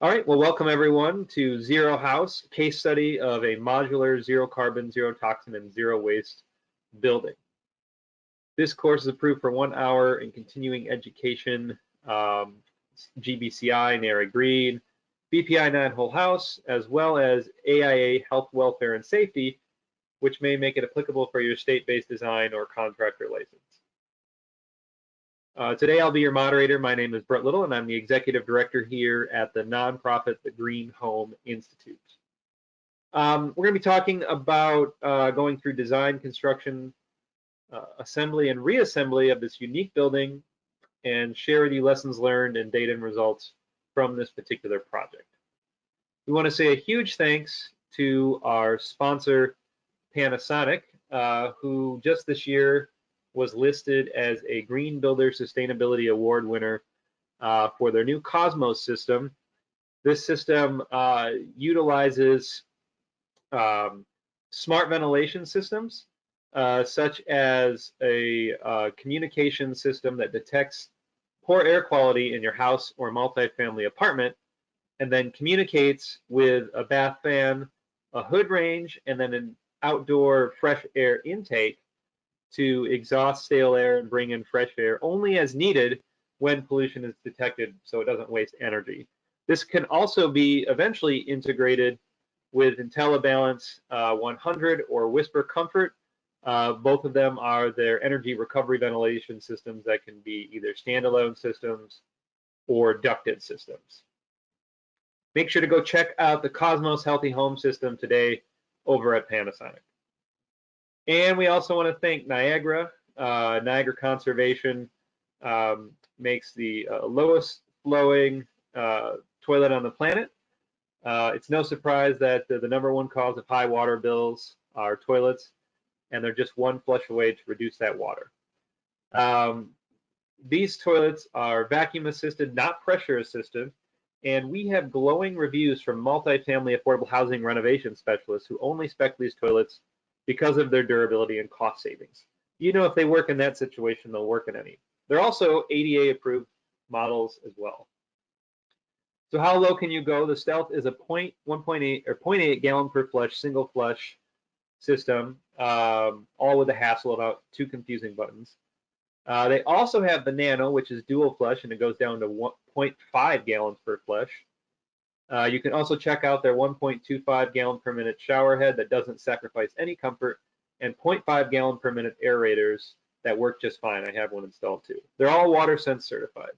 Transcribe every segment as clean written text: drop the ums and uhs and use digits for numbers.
All right, well, welcome everyone to Zero House, case study of a modular zero carbon, zero toxin, and zero waste building. This course is approved for 1 hour in continuing education, GBCI, NARA Green, BPI 9 Whole House, as well as AIA Health, Welfare, and Safety, which may make it applicable for your state-based design or contractor license. Today I'll be your moderator. My name is Brett Little, and I'm the executive director here at the nonprofit, the GreenHome Institute. We're going to be talking about going through design, construction, assembly, and reassembly of this unique building, and share with you lessons learned and data and results from this particular project. We want to say a huge thanks to our sponsor, Panasonic, who just this year was listed as a Green Builder Sustainability Award winner for their new Cosmos system. This system utilizes smart ventilation systems, such as a communication system that detects poor air quality in your house or multifamily apartment, and then communicates with a bath fan, a hood range, and then an outdoor fresh air intake to exhaust stale air and bring in fresh air only as needed when pollution is detected, so it doesn't waste energy. This can also be eventually integrated with IntelliBalance 100 or Whisper Comfort. Both of them are their energy recovery ventilation systems that can be either standalone systems or ducted systems. Make sure to go check out the Cosmos Healthy Home System today over at Panasonic. And we also want to thank Niagara. Niagara Conservation makes the lowest flowing toilet on the planet. It's no surprise that the #1 cause of high water bills are toilets, and they're just one flush away to reduce that water. These toilets are vacuum assisted, not pressure assisted, and we have glowing reviews from multifamily affordable housing renovation specialists who only spec these toilets because of their durability and cost savings. You know, if they work in that situation, they'll work in any. They're also ADA approved models as well. So how low can you go? The Stealth is a 0.8 gallon per flush, single flush system, all with the hassle about 2 confusing buttons. They also have the Nano, which is dual flush, and it goes down to 0.5 gallons per flush. You can also check out their 1.25 gallon per minute shower head that doesn't sacrifice any comfort, and 0.5 gallon per minute aerators that work just fine. I have one installed too. They're all WaterSense certified.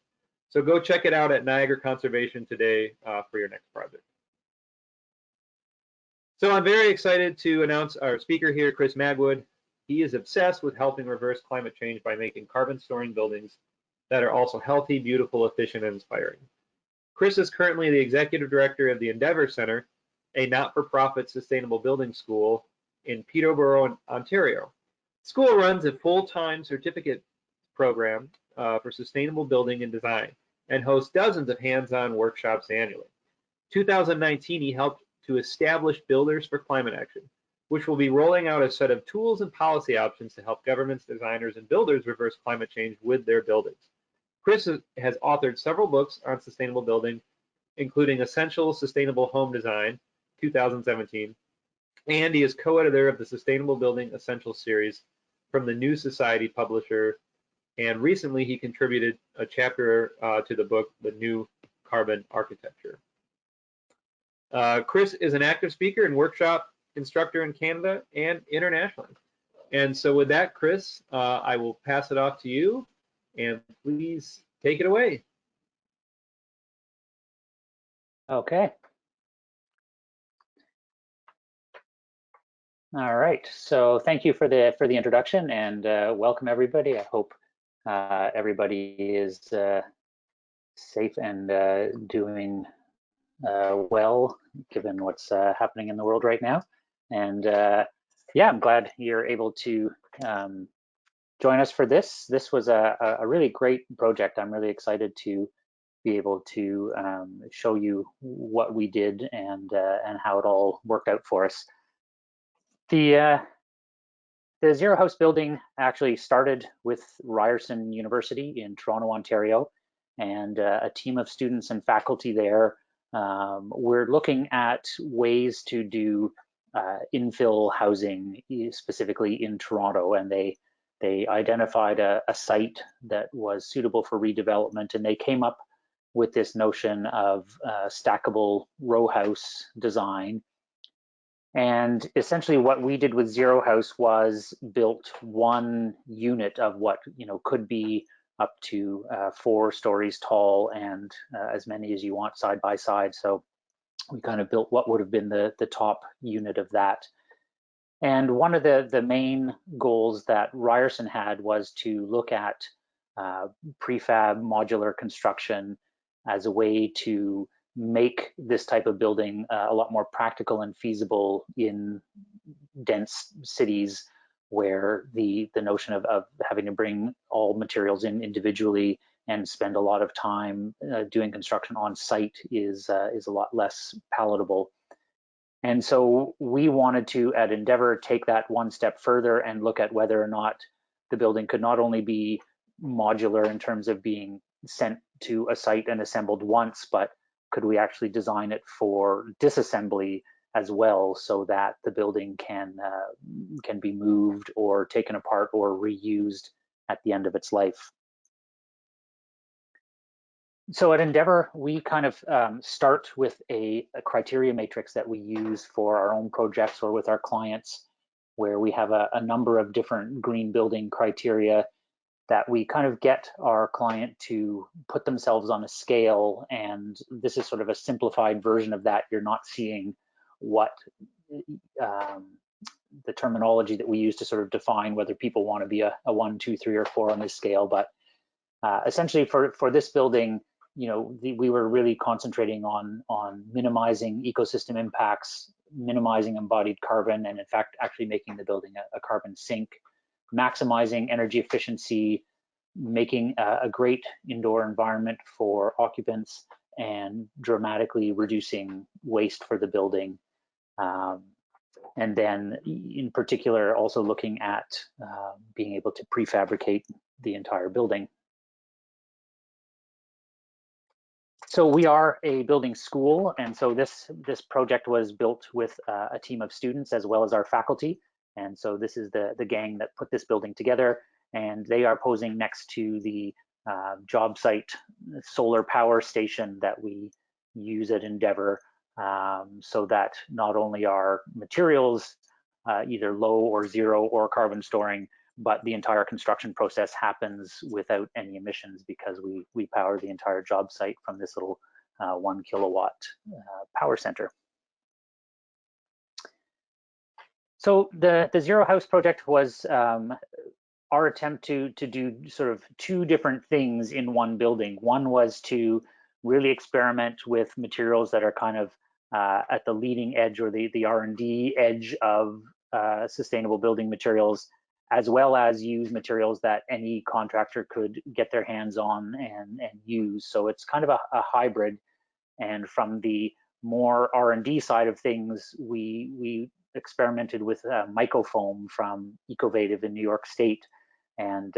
So go check it out at Niagara Conservation today for your next project. So I'm very excited to announce our speaker here, Chris Magwood. He is obsessed with helping reverse climate change by making carbon storing buildings that are also healthy, beautiful, efficient, and inspiring. Chris is currently the executive director of the Endeavour Centre, a not-for-profit sustainable building school in Peterborough, Ontario. The school runs a full-time certificate program for sustainable building and design and hosts dozens of hands-on workshops annually. 2019, he helped to establish Builders for Climate Action, which will be rolling out a set of tools and policy options to help governments, designers, and builders reverse climate change with their buildings. Chris has authored several books on sustainable building, including Essential Sustainable Home Design, 2017, and he is co-editor of the Sustainable Building Essentials series from the New Society publisher, and recently he contributed a chapter to the book, The New Carbon Architecture. Chris is an active speaker and workshop instructor in Canada and internationally. And so with that, Chris, I will pass it off to you. And please take it away. Okay. All right. So thank you for the introduction, and welcome everybody. I hope everybody is safe and doing well, given what's happening in the world right now. And yeah, I'm glad you're able to join us for this. This was a really great project. I'm really excited to be able to show you what we did and how it all worked out for us. The Zero House building actually started with Ryerson University in Toronto, Ontario, and a team of students and faculty there we're looking at ways to do infill housing, specifically in Toronto, and they identified a site that was suitable for redevelopment, and they came up with this notion of stackable row house design. And essentially what we did with Zero House was built one unit of what could be up to 4 stories tall, and as many as you want side by side. So we kind of built what would have been the top unit of that. And one of the main goals that Ryerson had was to look at prefab modular construction as a way to make this type of building a lot more practical and feasible in dense cities, where the notion of having to bring all materials in individually and spend a lot of time doing construction on site is a lot less palatable. And so we wanted to, at Endeavour, take that one step further and look at whether or not the building could not only be modular in terms of being sent to a site and assembled once, but could we actually design it for disassembly as well, so that the building can be moved or taken apart or reused at the end of its life. So at Endeavour, we kind of start with a criteria matrix that we use for our own projects or with our clients, where we have a number of different green building criteria that we kind of get our client to put themselves on a scale. And this is sort of a simplified version of that. You're not seeing what the terminology that we use to sort of define whether people want to be a 1, 2, 3, or 4 on this scale. But essentially for this building, we were really concentrating on minimizing ecosystem impacts, minimizing embodied carbon, and in fact, actually making the building a carbon sink, maximizing energy efficiency, making a great indoor environment for occupants, and dramatically reducing waste for the building. And then in particular, also looking at being able to prefabricate the entire building. So we are a building school, and so this project was built with a team of students as well as our faculty. And so this is the gang that put this building together, and they are posing next to the job site solar power station that we use at Endeavour, so that not only are materials either low or zero or carbon storing, but the entire construction process happens without any emissions, because we power the entire job site from this little 1 kilowatt power center. So the Zero House project was our attempt to do sort of 2 different things in one building. One was to really experiment with materials that are kind of at the leading edge, or the R&D edge of sustainable building materials, as well as use materials that any contractor could get their hands on and use. So it's kind of a hybrid. And from the more R&D side of things, we experimented with mycofoam from Ecovative in New York State. And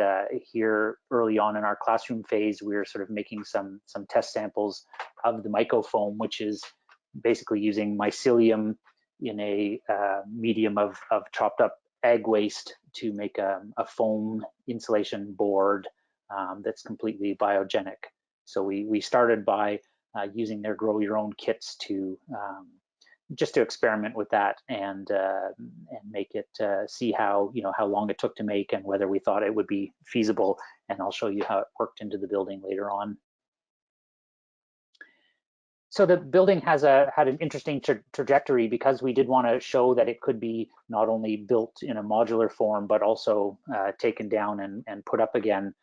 here early on in our classroom phase, we were sort of making some test samples of the mycofoam, which is basically using mycelium in a medium of chopped up egg waste to make a foam insulation board that's completely biogenic. So we started by using their grow your own kits to just to experiment with that and make it see how long it took to make and whether we thought it would be feasible. And I'll show you how it worked into the building later on. So the building had an interesting trajectory, because we did want to show that it could be not only built in a modular form, but also taken down and put up again.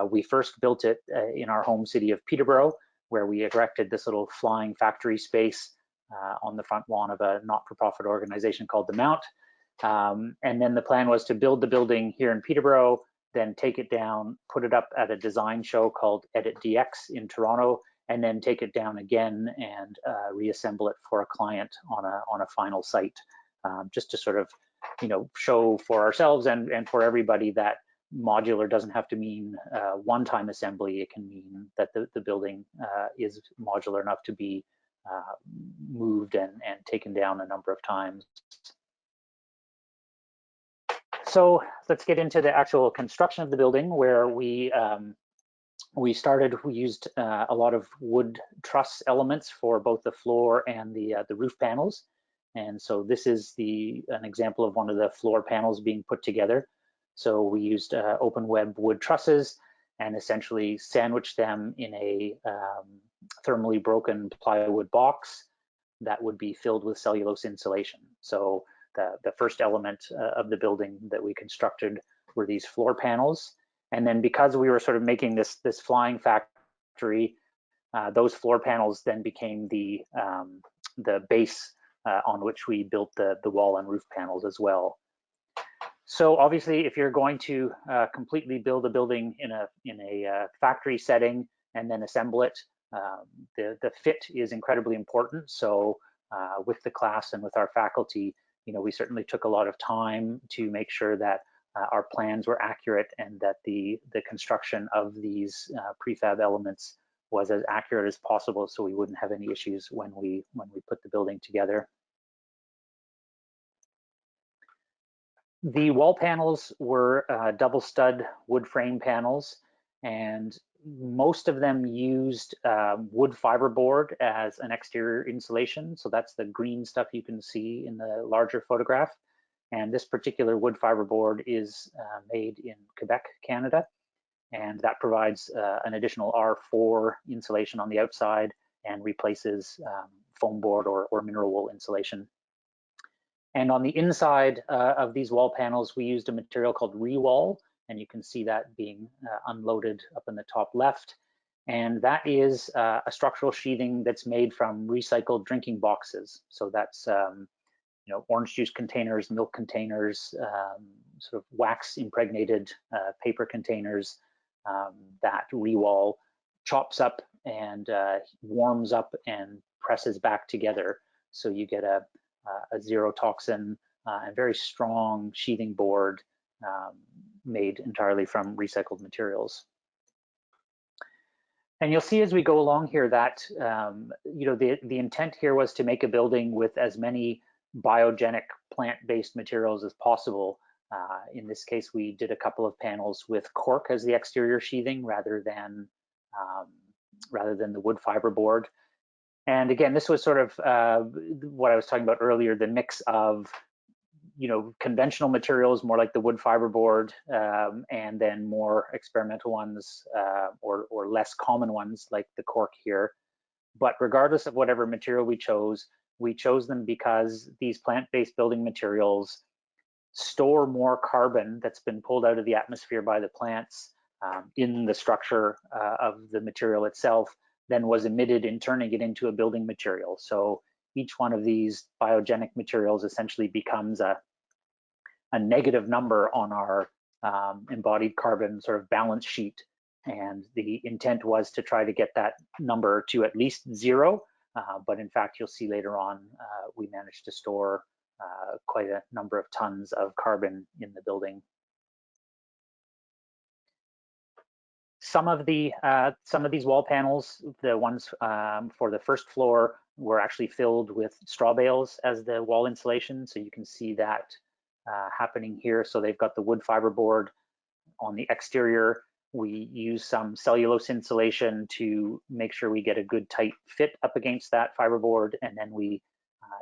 We first built it in our home city of Peterborough, where we erected this little flying factory space on the front lawn of a not-for-profit organization called The Mount. And then the plan was to build the building here in Peterborough, then take it down, put it up at a design show called Edit DX in Toronto, and then take it down again and reassemble it for a client on a final site, just to sort of show for ourselves and for everybody that modular doesn't have to mean one-time assembly. It can mean that the building is modular enough to be moved and taken down a number of times. So let's get into the actual construction of the building, where we used a lot of wood truss elements for both the floor and the roof panels. And so this is an example of one of the floor panels being put together. So we used open web wood trusses and essentially sandwiched them in a thermally broken plywood box that would be filled with cellulose insulation. So the first element of the building that we constructed were these floor panels. And then because we were sort of making this flying factory, those floor panels then became the base on which we built the wall and roof panels as well. So obviously, if you're going to completely build a building in a factory setting and then assemble it, the fit is incredibly important. So with the class and with our faculty, we certainly took a lot of time to make sure that our plans were accurate and that the construction of these prefab elements was as accurate as possible, so we wouldn't have any issues when we put the building together. The wall panels were double stud wood frame panels, and most of them used wood fiberboard as an exterior insulation. So that's the green stuff you can see in the larger photograph. And this particular wood fiberboard is made in Quebec, Canada, and that provides an additional R4 insulation on the outside and replaces foam board or mineral wool insulation. And on the inside of these wall panels, we used a material called Rewall, and you can see that being unloaded up in the top left. And that is a structural sheathing that's made from recycled drinking boxes. So that's orange juice containers, milk containers, sort of wax impregnated paper containers that Rewall chops up and warms up and presses back together. So you get a zero toxin and very strong sheathing board made entirely from recycled materials. And you'll see as we go along here that the intent here was to make a building with as many biogenic plant-based materials as possible. In this case, we did a couple of panels with cork as the exterior sheathing rather than the wood fiber board. And again, this was sort of what I was talking about earlier, the mix of conventional materials, more like the wood fiber board, and then more experimental ones or less common ones like the cork here. But regardless of whatever material we chose them because these plant-based building materials store more carbon that's been pulled out of the atmosphere by the plants in the structure of the material itself than was emitted in turning it into a building material. So each one of these biogenic materials essentially becomes a negative number on our embodied carbon sort of balance sheet. And the intent was to try to get that number to at least 0. But in fact, you'll see later on, we managed to store quite a number of tons of carbon in the building. Some of these wall panels, the ones for the first floor, were actually filled with straw bales as the wall insulation. So you can see that happening here. So they've got the wood fiber board on the exterior. We use some cellulose insulation to make sure we get a good tight fit up against that fiberboard, and then we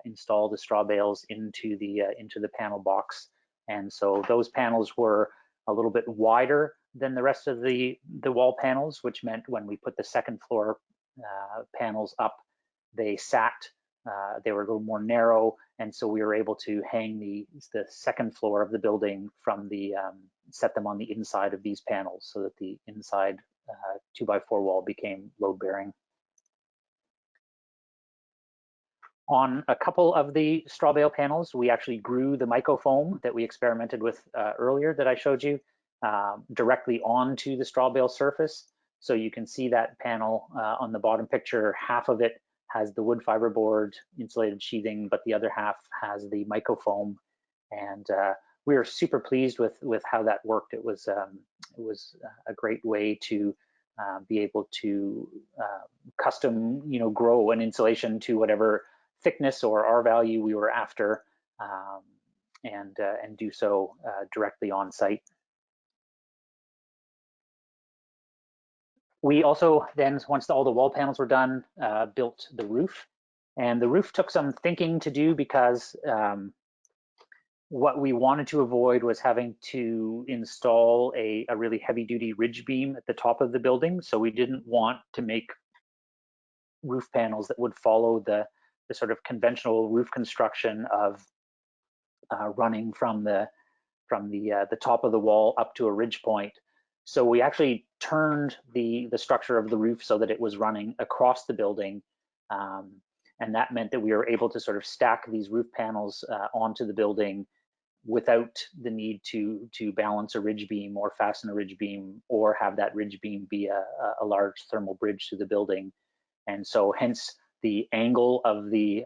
install the straw bales into the panel box. And so those panels were a little bit wider than the rest of the wall panels, which meant when we put the second floor panels up, they were a little more narrow, and so we were able to hang the second floor of the building from set them on the inside of these panels so that the inside 2x4 wall became load bearing. On a couple of the straw bale panels, we actually grew the mycofoam that we experimented with earlier that I showed you directly onto the straw bale surface. So you can see that panel on the bottom picture, half of it has the wood fiber board insulated sheathing, but the other half has the mycofoam. And we were super pleased with how that worked. It was a great way to be able to custom, grow an insulation to whatever thickness or R value we were after, and do so directly on site. We also then, once all the wall panels were done, built the roof. And the roof took some thinking to do because what we wanted to avoid was having to install a really heavy-duty ridge beam at the top of the building. So we didn't want to make roof panels that would follow the sort of conventional roof construction of running from the top of the wall up to a ridge point. So we actually turned the structure of the roof so that it was running across the building, and that meant that we were able to sort of stack these roof panels onto the building without the need to balance a ridge beam or fasten a ridge beam or have that ridge beam be a large thermal bridge to the building. And so hence the angle of the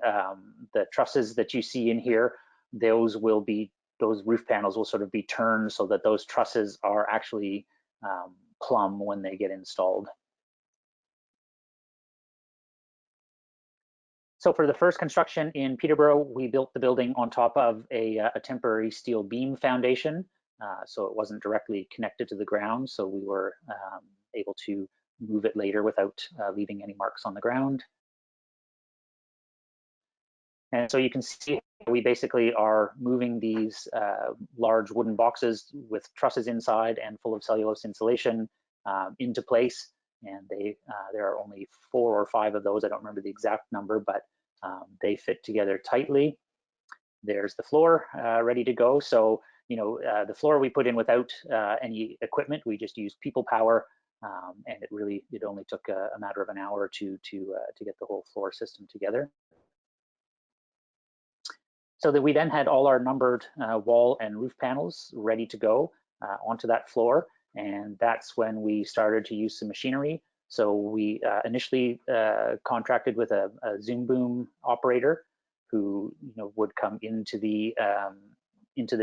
trusses that you see in here, those roof panels will sort of be turned so that those trusses are actually plumb when they get installed. So for the first construction in Peterborough, we built the building on top of a temporary steel beam foundation. So it wasn't directly connected to the ground. So we were able to move it later without leaving any marks on the ground. And so you can see we basically are moving these large wooden boxes with trusses inside and full of cellulose insulation into place. And there are only 4 or 5 of those. I don't remember the exact number, but they fit together tightly. There's the floor ready to go. So, the floor we put in without any equipment. We just used people power, and it only took a matter of an hour or two to get the whole floor system together. So that we then had all our numbered wall and roof panels ready to go onto that floor. And that's when we started to use some machinery. So we initially contracted with a zoom boom operator who would come into the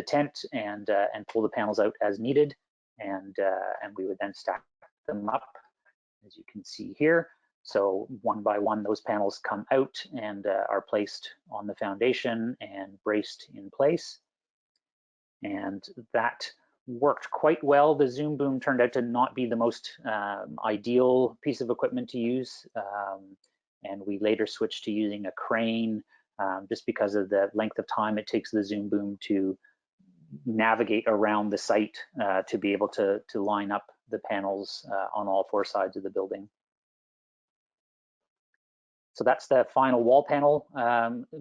tent and pull the panels out as needed, and we would then stack them up, as you can see here. So one by one, those panels come out and are placed on the foundation and braced in place. And that worked quite well. The zoom boom turned out to not be the most ideal piece of equipment to use. And we later switched to using a crane just because of the length of time it takes the zoom boom to navigate around the site to be able to line up the panels on all 4 sides of the building. So that's the final wall panel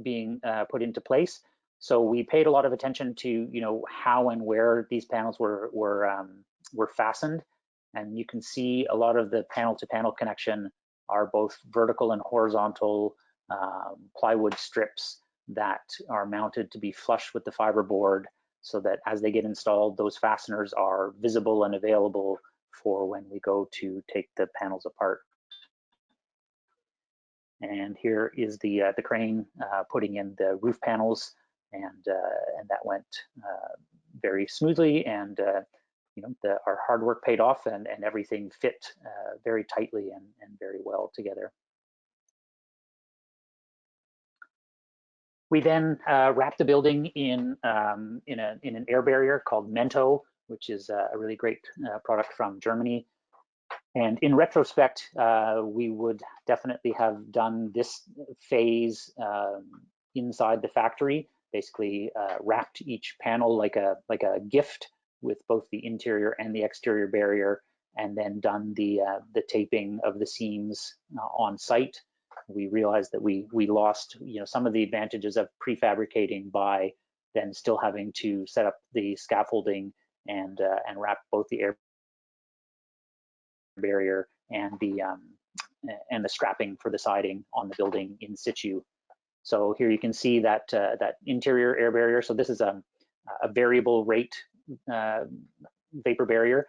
being put into place. So we paid a lot of attention to how and where these panels were fastened, and you can see a lot of the panel-to-panel connection are both vertical and horizontal plywood strips that are mounted to be flush with the fiberboard, so that as they get installed, those fasteners are visible and available for when we go to take the panels apart. And here is the crane putting in the roof panels, and that went very smoothly, and our hard work paid off, and everything fit very tightly and very well together. We then wrapped the building in an air barrier called Mento, which is a really great product from Germany. And in retrospect, we would definitely have done this phase inside the factory, basically wrapped each panel like a gift with both the interior and the exterior barrier, and then done the taping of the seams on site. We realized that we lost some of the advantages of prefabricating by then still having to set up the scaffolding and wrap both the air barrier and the strapping for the siding on the building in situ. So here you can see that interior air barrier. So this is a variable rate vapor barrier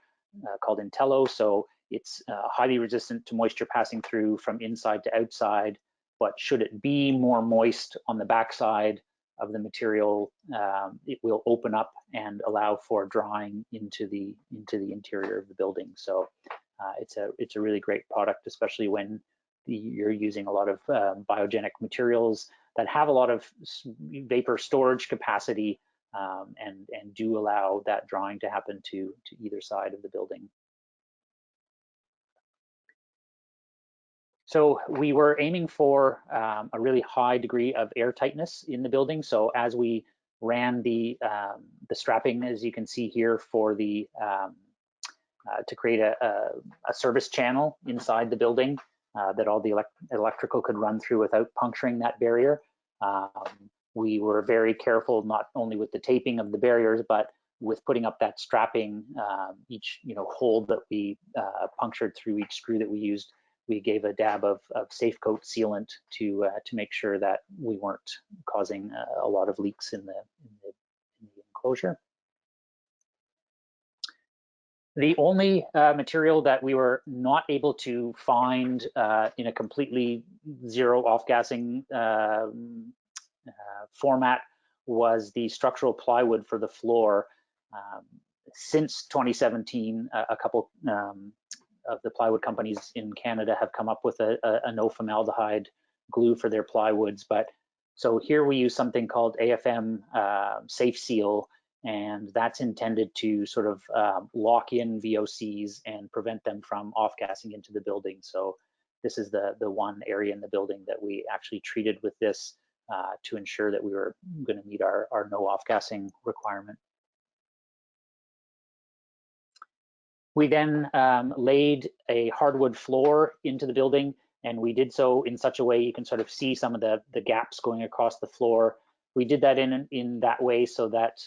called Intello. So it's highly resistant to moisture passing through from inside to outside, but should it be more moist on the backside of the material, it will open up and allow for drying into the interior of the building. So it's a really great product, especially when you're using a lot of biogenic materials that have a lot of vapor storage capacity and do allow that drying to happen to either side of the building. So we were aiming for a really high degree of air tightness in the building. So as we ran the strapping, as you can see here, for the to create a service channel inside the building that all the electrical could run through without puncturing that barrier. We were very careful not only with the taping of the barriers, but with putting up that strapping. Each hole that we punctured through each screw that we used, we gave a dab of safe coat sealant to make sure that we weren't causing a lot of leaks in the enclosure. The only material that we were not able to find in a completely zero off-gassing format was the structural plywood for the floor. Since 2017, a couple of the plywood companies in Canada have come up with a no formaldehyde glue for their plywoods. But so here we use something called AFM Safe Seal, and that's intended to sort of lock in VOCs and prevent them from off-gassing into the building. So this is the one area in the building that we actually treated with this to ensure that we were going to meet our no off-gassing requirement. We then laid a hardwood floor into the building, and we did so in such a way you can sort of see some of the gaps going across the floor. We did that in that way so that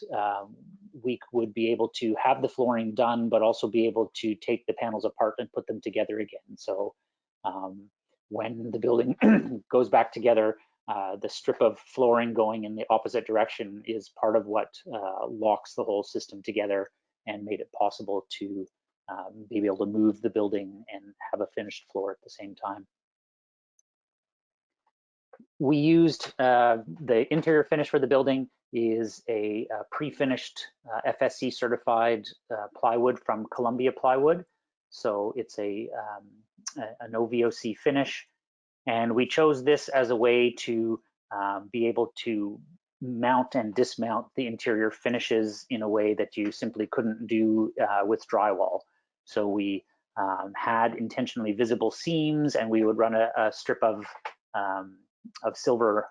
we would be able to have the flooring done, but also be able to take the panels apart and put them together again. So when the building goes back together, the strip of flooring going in the opposite direction is part of what locks the whole system together and made it possible to be able to move the building and have a finished floor at the same time. We used the interior finish for the building is a pre-finished FSC certified plywood from Columbia Plywood. So it's a no VOC finish. And we chose this as a way to be able to mount and dismount the interior finishes in a way that you simply couldn't do with drywall. So we had intentionally visible seams, and we would run a strip of silver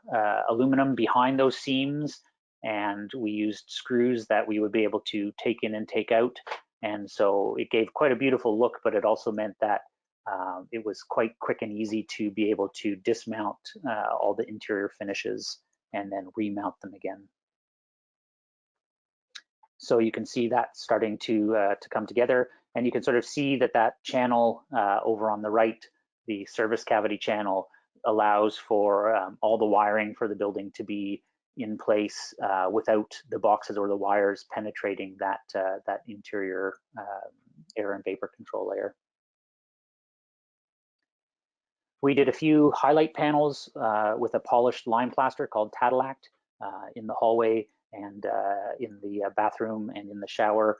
aluminum behind those seams, and we used screws that we would be able to take in and take out. And so it gave quite a beautiful look, but it also meant that it was quite quick and easy to be able to dismount all the interior finishes and then remount them again. So you can see that starting to come together, and you can sort of see that channel over on the right, the service cavity channel, allows for all the wiring for the building to be in place without the boxes or the wires penetrating that interior air and vapor control layer. We did a few highlight panels with a polished lime plaster called Tadillac in the hallway and in the bathroom and in the shower.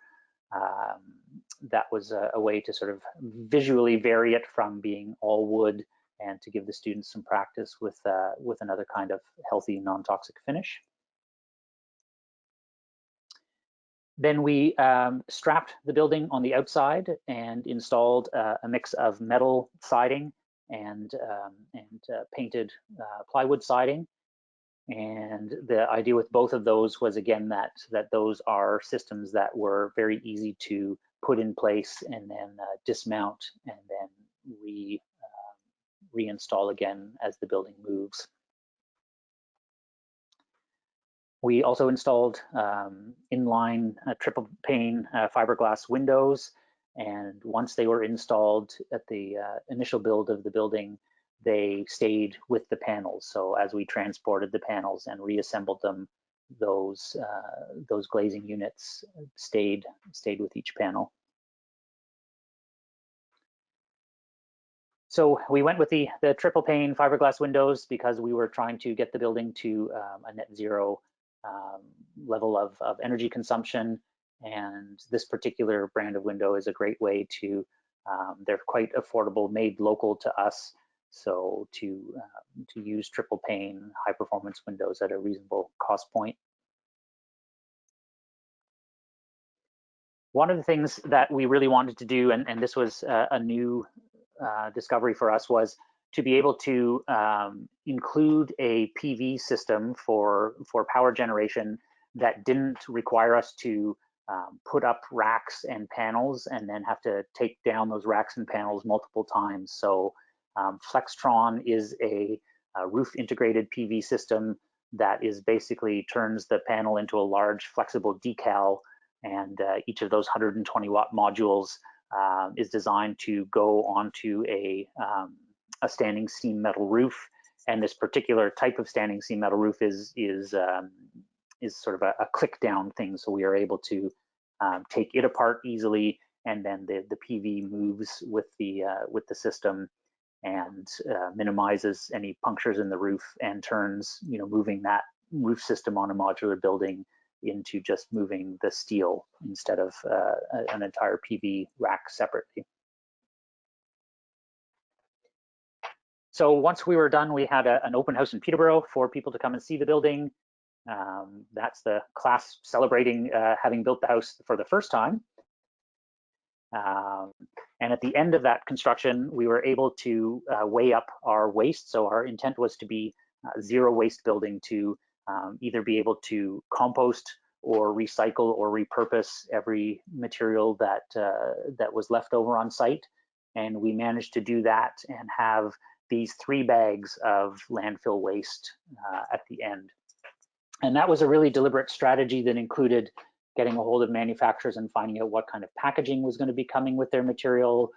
That was a way to sort of visually vary it from being all wood and to give the students some practice with another kind of healthy, non-toxic finish. Then we strapped the building on the outside and installed a mix of metal siding and painted plywood siding. And the idea with both of those was, again, that those are systems that were very easy to put in place and then dismount and then reinstall again as the building moves. We also installed inline triple pane fiberglass windows, and once they were installed at the initial build of the building, they stayed with the panels. So as we transported the panels and reassembled them, those glazing units stayed with each panel. So we went with the triple pane fiberglass windows because we were trying to get the building to a net zero level of energy consumption. And this particular brand of window is a great way to They're quite affordable, made local to us. So to use triple pane high performance windows at a reasonable cost point. One of the things that we really wanted to do, and this was a new discovery for us, was to be able to include a PV system for power generation that didn't require us to put up racks and panels and then have to take down those racks and panels multiple times. So Flextron is a roof integrated PV system that is basically turns the panel into a large flexible decal, and each of those 120 watt modules is designed to go onto a standing seam metal roof. And this particular type of standing seam metal roof is sort of a click down thing. So we are able to take it apart easily, and then the PV moves with the system and minimizes any punctures in the roof and turns, moving that roof system on a modular building into just moving the steel instead of an entire PV rack separately. So once we were done, we had an open house in Peterborough for people to come and see the building. That's the class celebrating having built the house for the first time. And at the end of that construction, we were able to weigh up our waste. So our intent was to be zero waste building, to either be able to compost or recycle or repurpose every material that was left over on site. And we managed to do that and have these 3 bags of landfill waste at the end. And that was a really deliberate strategy that included getting a hold of manufacturers and finding out what kind of packaging was going to be coming with their material,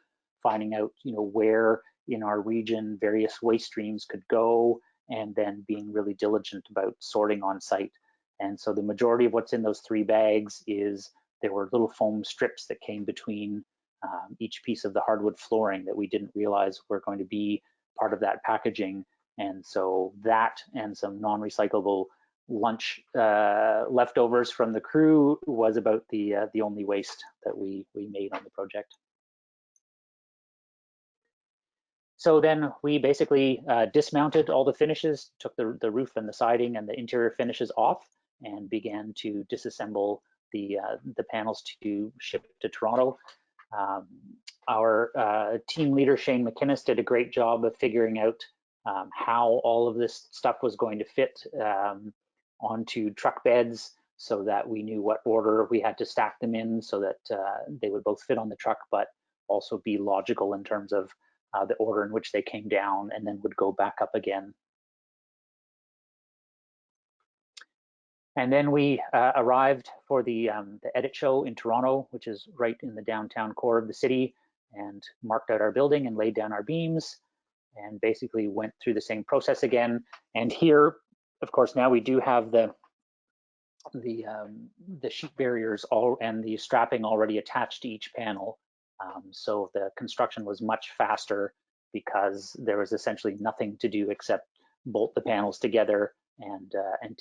finding out where in our region various waste streams could go, and then being really diligent about sorting on site. And so the majority of what's in those 3 bags is there were little foam strips that came between each piece of the hardwood flooring that we didn't realize were going to be part of that packaging. And so that and some non-recyclable lunch leftovers from the crew was about the only waste that we made on the project. So then we basically dismounted all the finishes, took the roof and the siding and the interior finishes off, and began to disassemble the panels to ship to Toronto. Our team leader, Shane McInnes, did a great job of figuring out how all of this stuff was going to fit onto truck beds, so that we knew what order we had to stack them in so that they would both fit on the truck, but also be logical in terms of the order in which they came down and then would go back up again. And then we arrived for the edit show in Toronto, which is right in the downtown core of the city, and marked out our building and laid down our beams, and basically went through the same process again. And here, of course, now we do have the sheet barriers and the strapping already attached to each panel. So the construction was much faster because there was essentially nothing to do except bolt the panels together and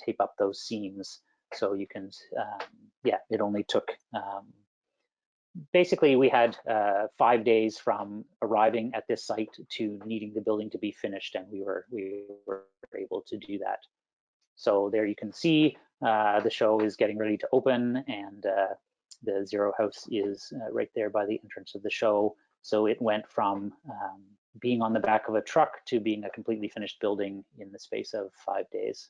tape up those seams. So you can, yeah, it only took, basically we had 5 days from arriving at this site to needing the building to be finished, and we were able to do that. So there you can see the show is getting ready to open, and the Zero House is right there by the entrance of the show. So it went from being on the back of a truck to being a completely finished building in the space of 5 days.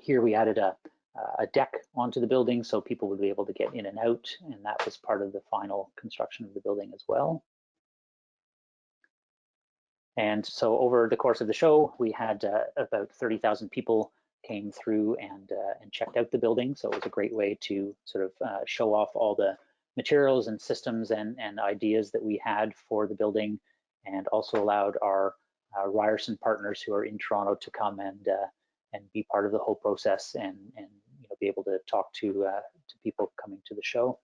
Here we added a deck onto the building so people would be able to get in and out, and that was part of the final construction of the building as well. And so over the course of the show, we had about 30,000 people came through and checked out the building. So it was a great way to sort of show off all the materials and systems and ideas that we had for the building, and also allowed our Ryerson partners who are in Toronto to come and be part of the whole process, and be able to talk to people coming to the show.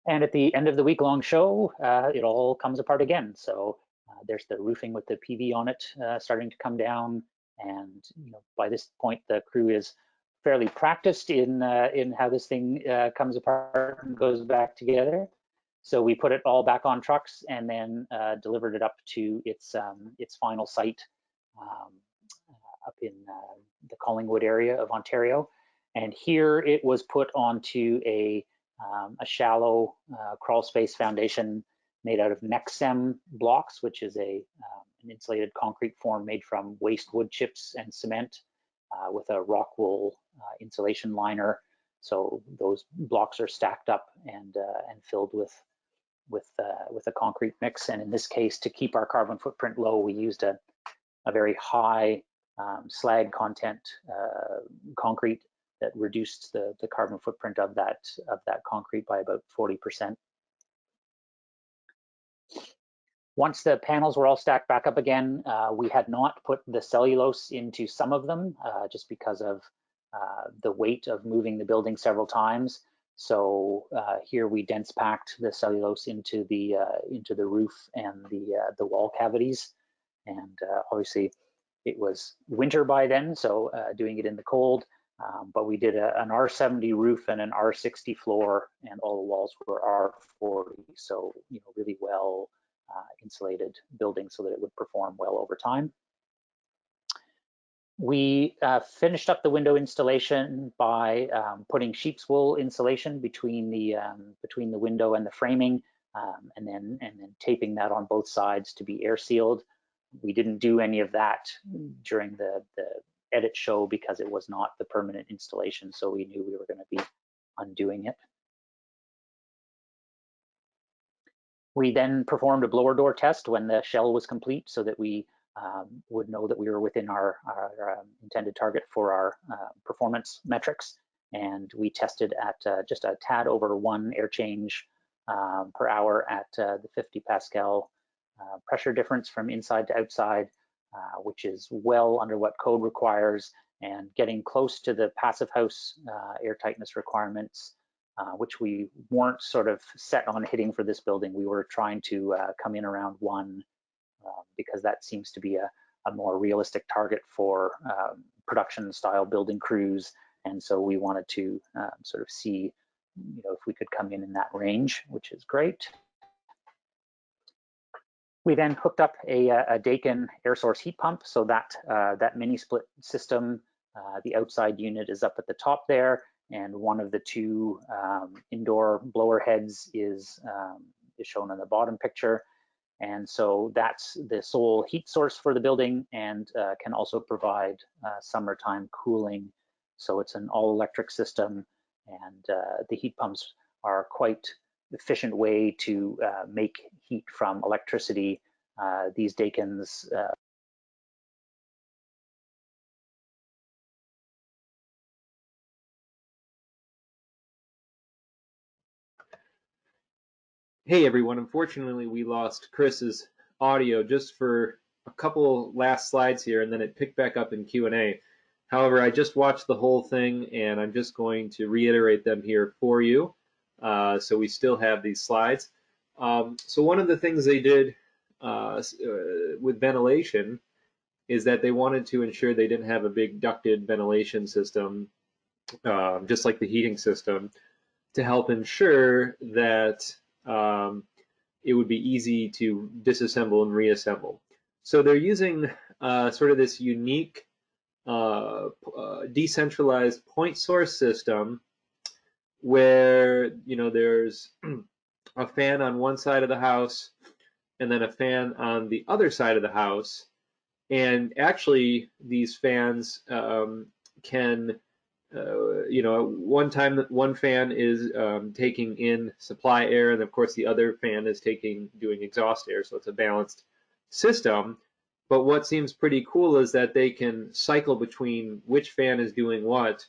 And at the end of the week-long show, it all comes apart again. So there's the roofing with the PV on it starting to come down, and by this point the crew is fairly practiced in how this thing comes apart and goes back together. So we put it all back on trucks and then delivered it up to its final site up in the Collingwood area of Ontario. And here it was put onto a shallow crawl space foundation made out of Nexem blocks, which is an insulated concrete form made from waste wood chips and cement with a rock wool insulation liner. So those blocks are stacked up and filled with a concrete mix. And in this case, to keep our carbon footprint low, we used a very high slag content concrete that reduced the carbon footprint of that concrete by about 40%. Once the panels were all stacked back up again, we had not put the cellulose into some of them just because of the weight of moving the building several times. So here we dense packed the cellulose into the roof and the wall cavities. And obviously it was winter by then, so doing it in the cold. But we did an R70 roof and an R60 floor, and all the walls were R40. So really well insulated building so that it would perform well over time. We finished up the window installation by putting sheep's wool insulation between the window and the framing, and then taping that on both sides to be air sealed. We didn't do any of that during the edit show because it was not the permanent installation, so we knew we were going to be undoing it. We then performed a blower door test when the shell was complete so that we would know that we were within our intended target for our performance metrics. And we tested at just a tad over 1 air change per hour at the 50 Pascal pressure difference from inside to outside, which is well under what code requires and getting close to the passive house air tightness requirements, which we weren't sort of set on hitting for this building. We were trying to come in around 1 because that seems to be a more realistic target for production style building crews. And so we wanted to sort of see if we could come in that range, which is great. We then hooked up a Daikin air source heat pump, so that that mini split system, the outside unit is up at the top there, and one of the 2 indoor blower heads is shown in the bottom picture. And so that's the sole heat source for the building and can also provide summertime cooling. So it's an all-electric system, and the heat pumps are quite efficient way to make heat from electricity. These Daikins Hey everyone, unfortunately we lost Chris's audio just for a couple last slides here, and then it picked back up in Q&A. However, I just watched the whole thing and I'm just going to reiterate them here for you. So we still have these slides. So one of the things they did with ventilation is that they wanted to ensure they didn't have a big ducted ventilation system, just like the heating system, to help ensure that it would be easy to disassemble and reassemble. So they're using sort of this unique decentralized point source system where there's a fan on one side of the house and then a fan on the other side of the house, and actually these fans can one time one fan is taking in supply air, and of course the other fan is doing exhaust air, so it's a balanced system. But what seems pretty cool is that they can cycle between which fan is doing what,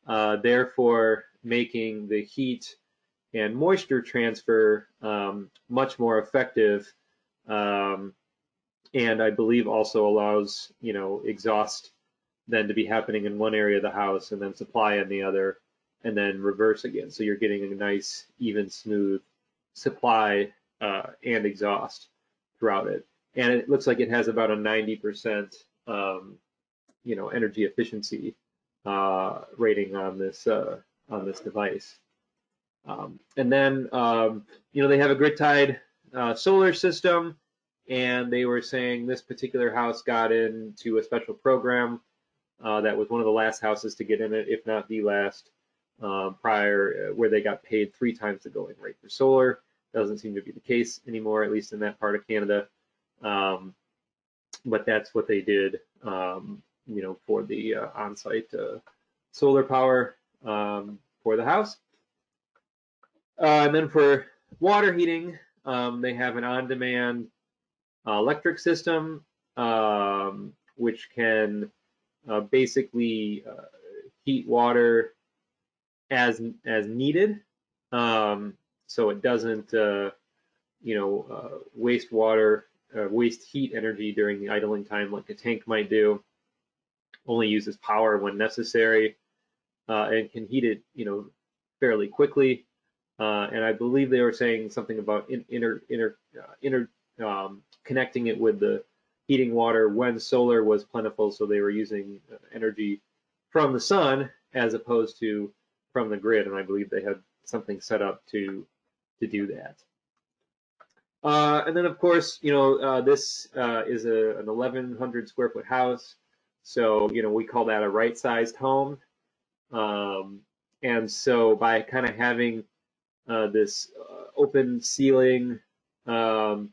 therefore making the heat and moisture transfer much more effective, and I believe also allows exhaust then to be happening in one area of the house and then supply in the other, and then reverse again. So you're getting a nice, even, smooth supply and exhaust throughout it. And it looks like it has about a 90% energy efficiency rating on this device. And then they have a grid-tied solar system, and they were saying this particular house got into a special program that was one of the last houses to get in it, if not the last, prior, where they got paid 3 times the going rate for solar. Doesn't seem to be the case anymore, at least in that part of Canada. But that's what they did, for the on-site solar power for the house. And then for water heating, they have an on-demand electric system, which can basically heat water as needed, so it doesn't waste water, waste heat energy during the idling time like a tank might do. Only uses power when necessary, and can heat it fairly quickly. And I believe they were saying something about connecting it with the heating water when solar was plentiful, so they were using energy from the sun as opposed to from the grid, and I believe they had something set up to do that. And then, of course, this is an 1,100 square foot house, so we call that a right-sized home. And so by kind of having this open ceiling and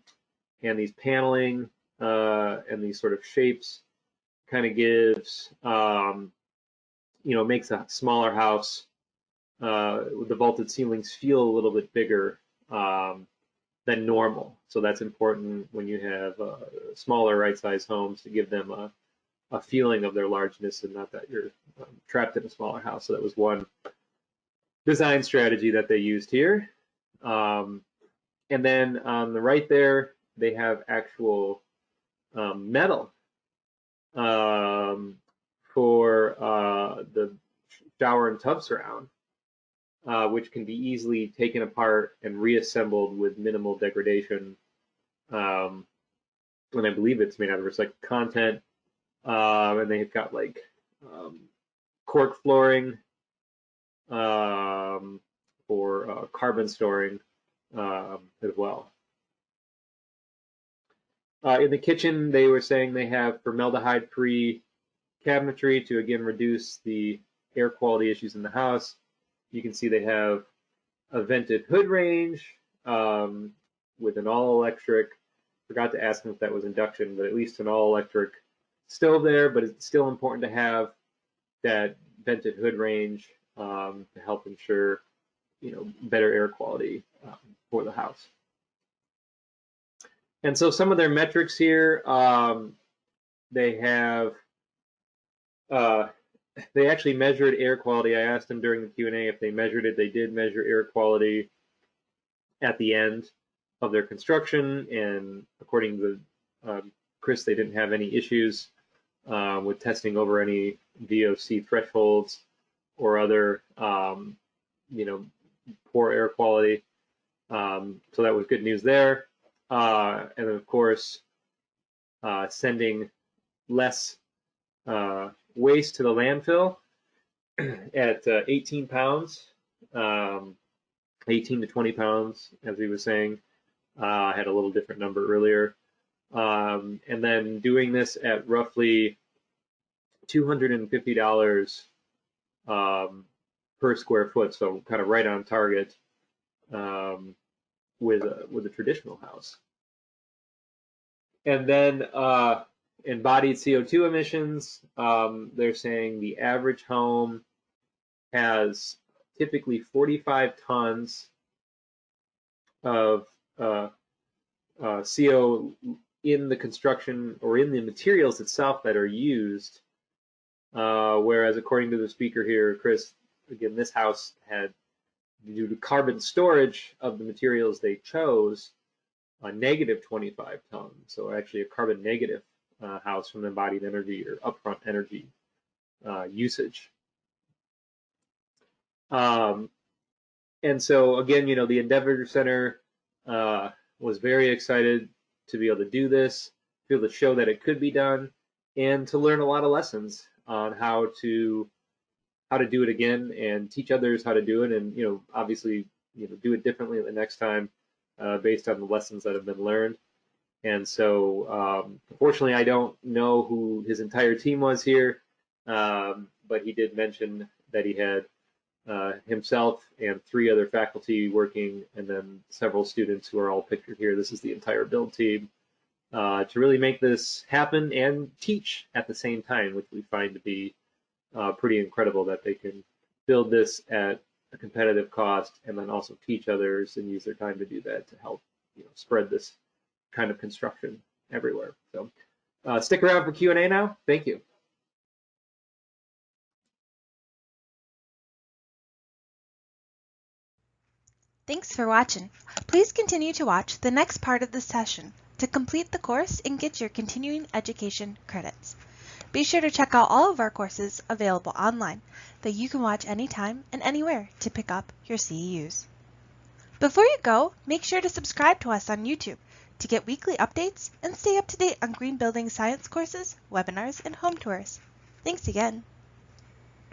these paneling and these sort of shapes, kind of gives makes a smaller house with the vaulted ceilings feel a little bit bigger than normal. So that's important when you have smaller right-sized homes, to give them a feeling of their largeness and not that you're trapped in a smaller house. So that was one design strategy that they used here. And then on the right there, they have actual metal for the shower and tub surround, which can be easily taken apart and reassembled with minimal degradation. And I believe it's made out of recycled content. And they've got like cork flooring for carbon storing as well. In the kitchen, they were saying they have formaldehyde-free cabinetry to again reduce the air quality issues in the house. You can see they have a vented hood range with an all-electric. Forgot to ask them if that was induction, but at least an all-electric stove there. But it's still important to have that vented hood range to help ensure better air quality for the house. And so some of their metrics here, they have they actually measured air quality. I asked them during the Q&A if they measured it. They did measure air quality at the end of their construction, and according to Chris, they didn't have any issues with testing over any VOC thresholds or other poor air quality. So that was good news there. And then, of course, sending less waste to the landfill at 18 pounds, 18 to 20 pounds, as he was saying. I had a little different number earlier. And then doing this at roughly $250 per square foot, so kind of right on target with a traditional house. And then embodied CO2 emissions, they're saying the average home has typically 45 tons of CO in the construction or in the materials itself that are used, whereas according to the speaker here, Chris, again, this house had, due to carbon storage of the materials they chose, a negative 25 tons. So actually a carbon negative house from embodied energy or upfront energy usage. And so again, the Endeavour Centre was very excited to be able to do this, to be able to show that it could be done, and to learn a lot of lessons on how to how to do it again and teach others how to do it, and obviously do it differently the next time based on the lessons that have been learned. And so, unfortunately, I don't know who his entire team was here, but he did mention that he had himself and 3 other faculty working, and then several students who are all pictured here. This is the entire build team to really make this happen and teach at the same time, which we find to be pretty incredible that they can build this at a competitive cost and then also teach others and use their time to do that to help spread this kind of construction everywhere. So stick around for Q&A now. Thank you. Thanks for watching. Please continue to watch the next part of the session to complete the course and get your continuing education credits. Be sure to check out all of our courses available online that you can watch anytime and anywhere to pick up your CEUs. Before you go, make sure to subscribe to us on YouTube to get weekly updates and stay up to date on green building science courses, webinars, and home tours. Thanks again.